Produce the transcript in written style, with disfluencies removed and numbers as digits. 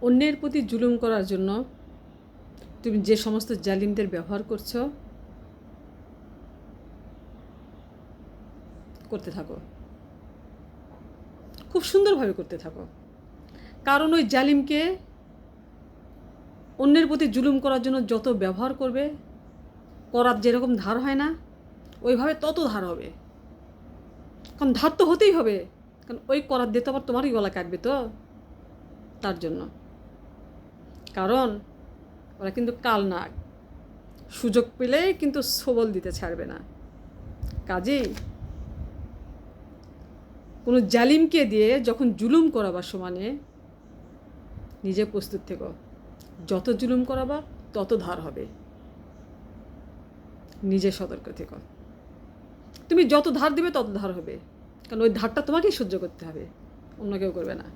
অন্যের প্রতি জুলুম করার জন্য তুমি যে সমস্ত জালিমদের ব্যবহার করছো, করতে থাকো, খুব সুন্দরভাবে করতে থাকো। কারণ ওই জালিমকে অন্যের প্রতি জুলুম করার জন্য যত ব্যবহার করবে, করার যেরকম ধার হয় না, ওইভাবে তত ধার হবে। কারণ ধার তো হতেই হবে, কারণ ওই করার দিয়ে তো আবার তোমারই গলা কাটবে তো, তার জন্য। কারণ ওরা কিন্তু কাল নাগ, সুযোগ পেলেই কিন্তু সবল দিতে ছাড়বে না। কাজেই কোনো জালিমকে দিয়ে যখন জুলুম করাবার সমানে নিজে প্রস্তুত থেকো। যত জুলুম করাবা তত ধার হবে, নিজে সতর্ক থেকো। তুমি যত ধার দিবে তত ধার হবে, কারণ ওই ধারটা তোমাকেই সহ্য করতে হবে, অন্য কেউ করবে না।